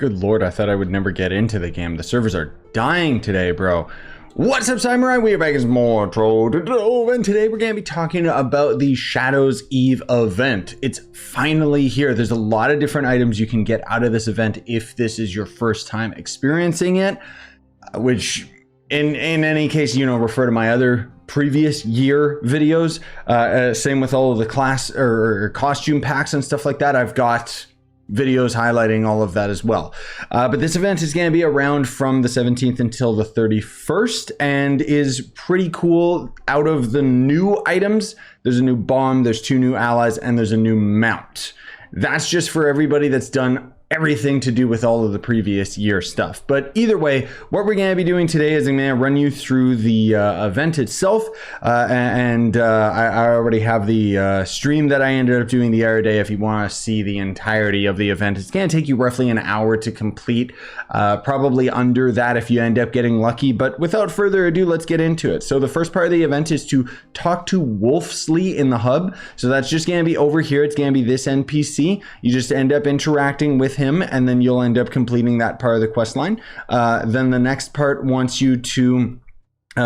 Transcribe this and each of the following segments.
Good lord, I thought I would never get into the game. The servers are dying today, bro. What's up, Samurai? We are back as more Trove, and today we're going to be talking about the Shadows Eve event. It's finally here. There's a lot of different items you can get out of this event if this is your first time experiencing it, which in any case, you know, refer to my other previous year videos. Same with all of the class or costume packs and stuff like that. I've got videos highlighting all of that as well. But this event is going to be around from the 17th until the 31st and is pretty cool. Out of the new items, there's a new bomb, there's 2 new allies, and there's a new mount. That's just for everybody that's done everything to do with all of the previous year stuff. But either way, what we're going to be doing today is I'm going to run you through the event itself. I already have the stream that I ended up doing the other day. If you want to see the entirety of the event, it's going to take you roughly an hour to complete, probably under that if you end up getting lucky. But without further ado, let's get into it. So the first part of the event is to talk to Wolfsley in the hub. So that's just going to be over here. It's going to be this NPC. You just end up interacting with him, and then you'll end up completing that part of the quest line. Then the next part wants you to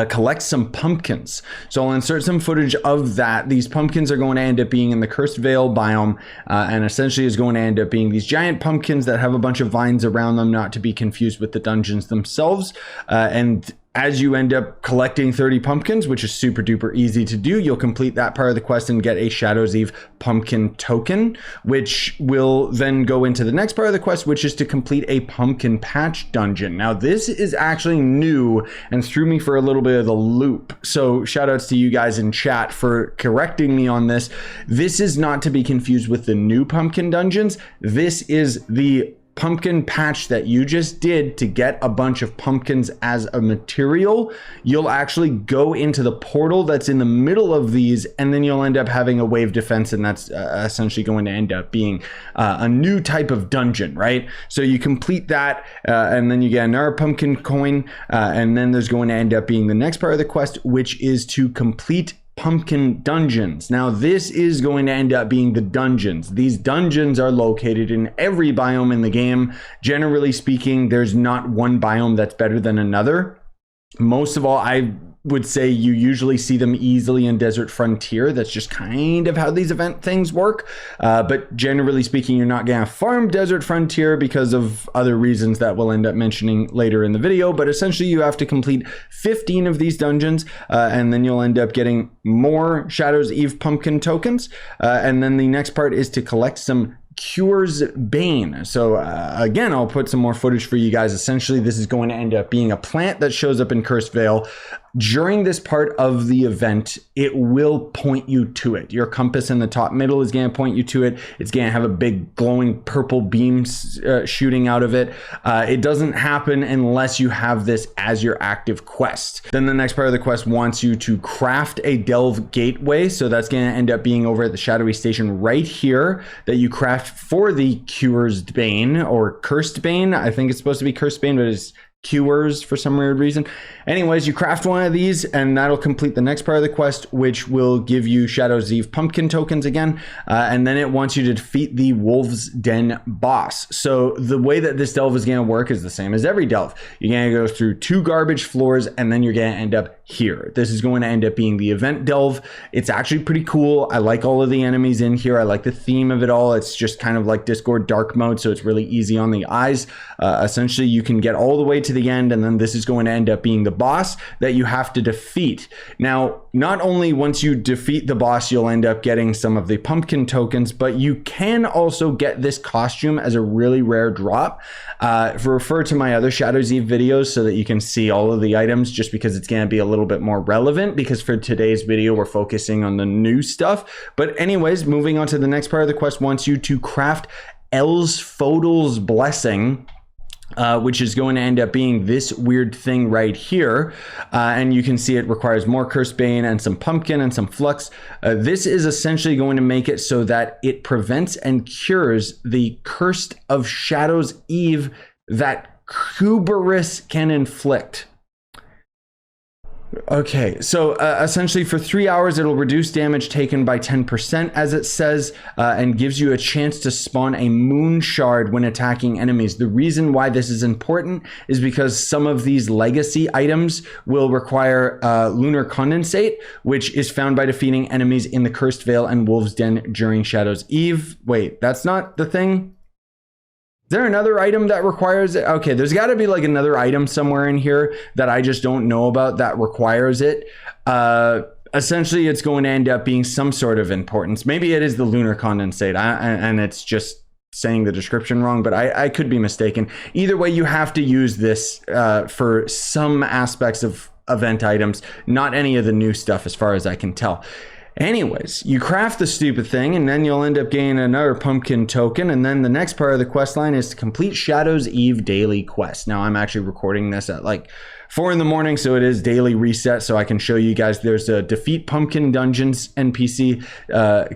collect some pumpkins. So I'll insert some footage of that. These pumpkins are going to end up being in the Cursed Vale biome, and essentially is going to end up being these giant pumpkins that have a bunch of vines around them, not to be confused with the dungeons themselves. And as you end up collecting 30 pumpkins, which is super duper easy to do, you'll complete that part of the quest and get a Shadows Eve pumpkin token, which will then go into the next part of the quest, which is to complete a pumpkin patch dungeon. Now, this is actually new and threw me for a little bit of the loop. So shout outs to you guys in chat for correcting me on this. This is not to be confused with the new pumpkin dungeons. This is the pumpkin patch that you just did to get a bunch of pumpkins as a material. You'll actually go into the portal that's in the middle of these, and then you'll end up having a wave defense, and that's essentially going to end up being a new type of dungeon, right? So you complete that, and then you get another pumpkin coin, and then there's going to end up being the next part of the quest, which is to complete pumpkin dungeons. Now, this is going to end up being the dungeons. These dungeons are located in every biome in the game. Generally speaking, there's not one biome that's better than another. Most of all, I would say you usually see them easily in Desert Frontier. That's just kind of how these event things work. But generally speaking, you're not going to farm Desert Frontier because of other reasons that we'll end up mentioning later in the video. But essentially, you have to complete 15 of these dungeons, and then you'll end up getting more Shadows Eve pumpkin tokens. And then the next part is to collect some Cure's Bane. So again, I'll put some more footage for you guys. Essentially, this is going to end up being a plant that shows up in Cursed Vale. During this part of the event, it will point you to it. Your compass in the top middle is going to point you to it. It's going to have a big glowing purple beam shooting out of it. It doesn't happen unless you have this as your active quest. Then the next part of the quest wants you to craft a delve gateway. So that's going to end up being over at the Shadowy Station right here that you craft for the Cure's Bane, or Cursed Bane. I think it's supposed to be Cursed Bane, but it's Cures for some weird reason. Anyways, you craft one of these, and that'll complete the next part of the quest, which will give you Shadows Eve pumpkin tokens again. And then it wants you to defeat the Wolves Den boss. So the way that this delve is going to work is the same as every delve. You're going to go through 2 garbage floors, and then you're going to end up here. This is going to end up being the event delve. It's actually pretty cool. I like all of the enemies in here. I like the theme of it all. It's just kind of like Discord dark mode, so it's really easy on the eyes. Essentially, you can get all the way to the end, and then this is going to end up being the boss that you have to defeat. Now, not only once you defeat the boss, you'll end up getting some of the pumpkin tokens, but you can also get this costume as a really rare drop. Refer to my other Shadows Eve videos so that you can see all of the items, just because it's going to be a little bit more relevant, because for today's video, we're focusing on the new stuff. But anyways, moving on to the next part of the quest wants you to craft Elsfodel's Blessing, which is going to end up being this weird thing right here. And you can see it requires more Cursed Bane and some pumpkin and some flux. This is essentially going to make it so that it prevents and cures the Cursed of Shadows Eve that Kuberus can inflict. Okay, so essentially for 3 hours, it'll reduce damage taken by 10%, as it says, and gives you a chance to spawn a moon shard when attacking enemies. The reason why this is important is because some of these legacy items will require lunar condensate, which is found by defeating enemies in the Cursed Vale and Wolf's Den during Shadows Eve. Wait, that's not the thing? Is there another item that requires it? Okay, there's got to be like another item somewhere in here that I just don't know about that requires it. Essentially, it's going to end up being some sort of importance. Maybe it is the lunar condensate, and it's just saying the description wrong, but I could be mistaken. Either way, you have to use this for some aspects of event items, not any of the new stuff as far as I can tell. Anyways, you craft the stupid thing, and then you'll end up gaining another pumpkin token, and then the next part of the quest line is to complete Shadows Eve daily quest. Now, I'm actually recording this at like 4 in the morning, so it is daily reset, so I can show you guys. There's a defeat pumpkin dungeons NPC,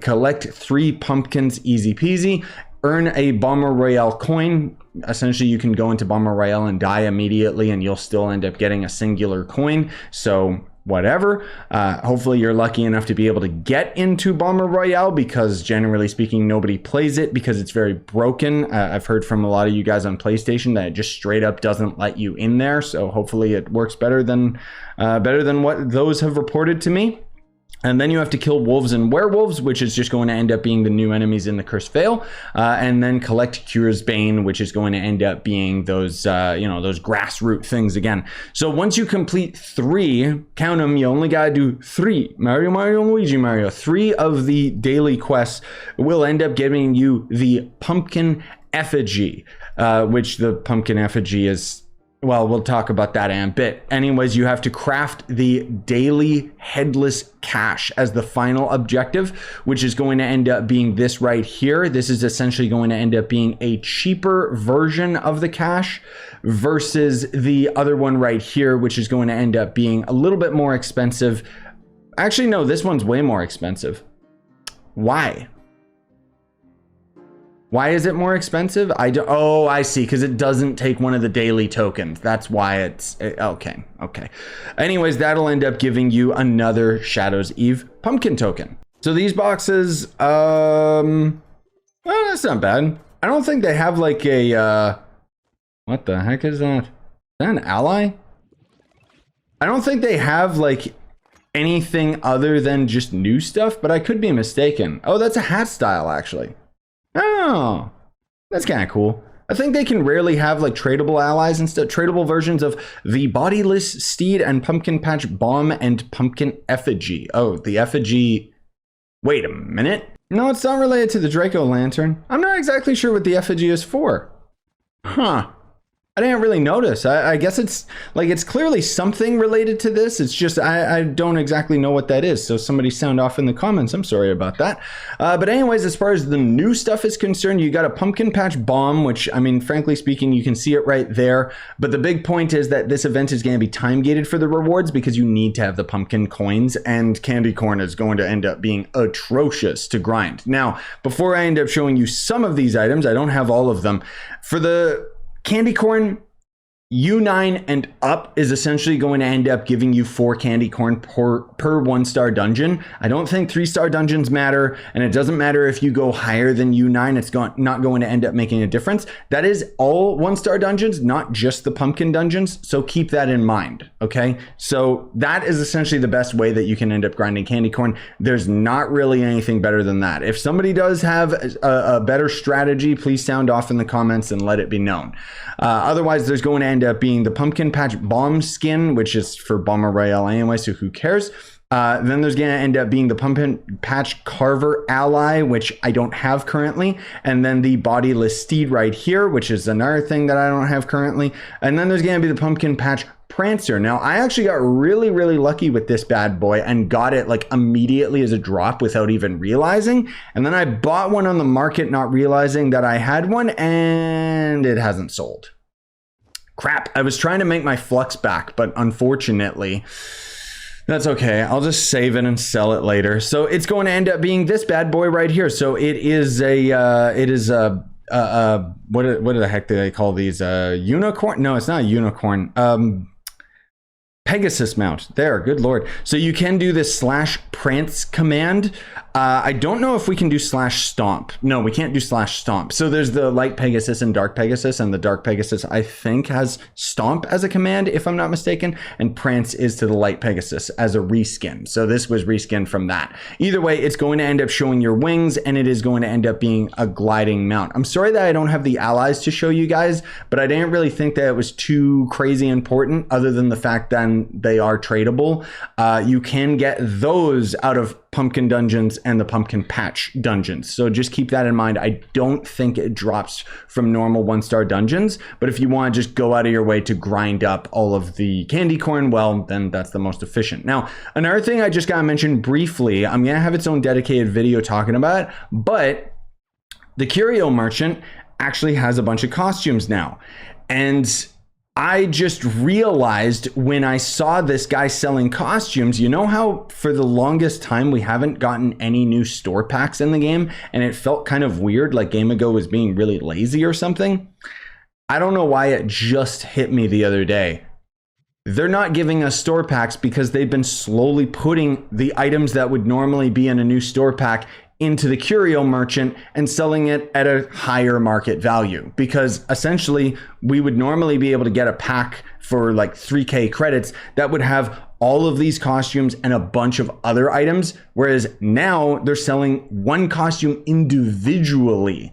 collect 3 pumpkins, easy peasy, earn a Bomber Royale coin. Essentially, you can go into Bomber Royale and die immediately, and you'll still end up getting a singular coin, so whatever. Hopefully you're lucky enough to be able to get into Bomber Royale, because generally speaking nobody plays it because it's very broken. I've heard from a lot of you guys on PlayStation that it just straight up doesn't let you in there, so hopefully it works better than what those have reported to me. And then you have to kill wolves and werewolves, which is just going to end up being the new enemies in the Cursed Vale. And then collect Curio's Bane, which is going to end up being those, those grassroots things again. So once you complete 3, count them, you only got to do 3. Mario, Luigi, Mario. 3 of the daily quests will end up giving you the pumpkin effigy, which the pumpkin effigy is... Well, we'll talk about that in a bit. Anyways, you have to craft the daily headless cache as the final objective, which is going to end up being this right here. This is essentially going to end up being a cheaper version of the cache versus the other one right here, which is going to end up being a little bit more expensive. Actually, no, this one's way more expensive. Why? Why is it more expensive? Oh, I see, because it doesn't take one of the daily tokens. That's why it's... Okay. Anyways, that'll end up giving you another Shadows Eve pumpkin token. So these boxes, well, that's not bad. I don't think they have like a... what the heck is that? Is that an ally? I don't think they have like anything other than just new stuff, but I could be mistaken. Oh, that's a hat style, actually. Oh, that's kind of cool. I think they can rarely have like tradable allies instead, tradable versions of the Bodiless Steed and Pumpkin Patch Bomb and Pumpkin Effigy. Oh, the Effigy. Wait a minute. No, it's not related to the Draco Lantern. I'm not exactly sure what the Effigy is for. Huh. I didn't really notice. I guess it's like, it's clearly something related to this. It's just, I don't exactly know what that is. So somebody sound off in the comments. I'm sorry about that. But anyways, as far as the new stuff is concerned, you got a Pumpkin Patch Bomb, which, I mean, frankly speaking, you can see it right there. But the big point is that this event is going to be time gated for the rewards because you need to have the pumpkin coins, and candy corn is going to end up being atrocious to grind. Now, before I end up showing you some of these items, I don't have all of them. For the candy corn, U9 and up is essentially going to end up giving you 4 candy corn per 1-star dungeon. I don't think 3-star dungeons matter, and it doesn't matter if you go higher than U9. It's not going to end up making a difference. That is all 1-star dungeons, not just the pumpkin dungeons, so keep that in mind, okay? So that is essentially the best way that you can end up grinding candy corn. There's not really anything better than that. If somebody does have a better strategy, please sound off in the comments and let it be known. Otherwise, there's going to end up being the Pumpkin Patch Bomb skin, which is for Bomber Royale anyway, so who cares? Then there's going to end up being the Pumpkin Patch Carver ally, which I don't have currently. And then the Bodiless Steed right here, which is another thing that I don't have currently. And then there's going to be the Pumpkin Patch Prancer. Now, I actually got really, really lucky with this bad boy and got it like immediately as a drop without even realizing. And then I bought one on the market, not realizing that I had one, and it hasn't sold. Crap, I was trying to make my flux back, but unfortunately, that's okay. I'll just save it and sell it later. So it's going to end up being this bad boy right here. So it is what the heck do they call these? Unicorn? No, it's not a unicorn. Pegasus mount there, good lord. So you can do this /prance command. I don't know if we can do /stomp. No, we can't do /stomp. So there's the light Pegasus and dark Pegasus, and the dark Pegasus I think has stomp as a command if I'm not mistaken, and prance is to the light Pegasus as a reskin. So this was reskin from that. Either way, it's going to end up showing your wings, and it is going to end up being a gliding mount. I'm sorry that I don't have the allies to show you guys, but I didn't really think that it was too crazy important other than the fact that they are tradable. You can get those out of pumpkin dungeons and the pumpkin patch dungeons, so just keep that in mind. I don't think it drops from normal 1-star dungeons, but if you want to just go out of your way to grind up all of the candy corn, well, then that's the most efficient. Now, another thing I just got to mention briefly, I'm gonna have its own dedicated video talking about it, but the Curio merchant actually has a bunch of costumes now, and I just realized when I saw this guy selling costumes, you know how for the longest time we haven't gotten any new store packs in the game, and it felt kind of weird, like Game Ago was being really lazy or something? I don't know why it just hit me the other day. They're not giving us store packs because they've been slowly putting the items that would normally be in a new store pack into the Curio merchant and selling it at a higher market value, because essentially we would normally be able to get a pack for like 3k credits that would have all of these costumes and a bunch of other items, whereas now they're selling one costume individually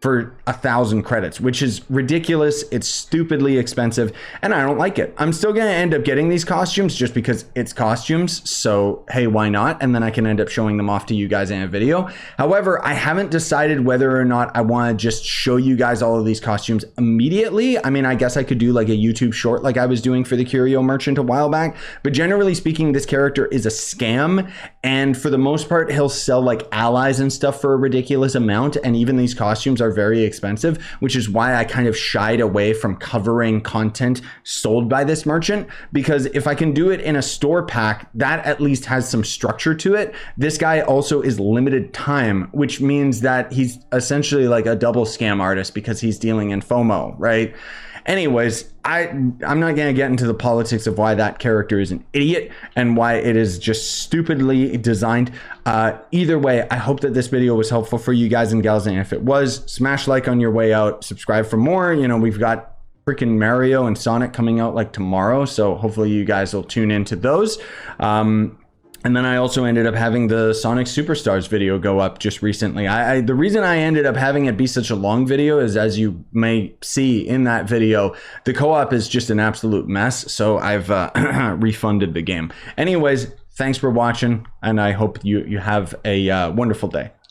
for 1,000 credits, which is ridiculous. It's stupidly expensive, and I don't like it. I'm still gonna end up getting these costumes just because it's costumes, so hey, why not? And then I can end up showing them off to you guys in a video. However, I haven't decided whether or not I want to just show you guys all of these costumes immediately. I mean, I guess I could do like a YouTube short like I was doing for the Curio merchant a while back, but generally speaking, this character is a scam, and for the most part, he'll sell like allies and stuff for a ridiculous amount, and even these costumes are very expensive, which is why I kind of shied away from covering content sold by this merchant, because if I can do it in a store pack, that at least has some structure to it. This guy also is limited time, which means that he's essentially like a double scam artist because he's dealing in FOMO, right? Anyways, I'm not going to get into the politics of why that character is an idiot and why it is just stupidly designed. Either way, I hope that this video was helpful for you guys and gals, and if it was, smash like on your way out, subscribe for more. You know, we've got freaking Mario and Sonic coming out like tomorrow, so hopefully you guys will tune into those. And then I also ended up having the Sonic Superstars video go up just recently. The reason I ended up having it be such a long video is, as you may see in that video, the co-op is just an absolute mess. So I've refunded the game. Anyways, thanks for watching, and I hope you have a wonderful day.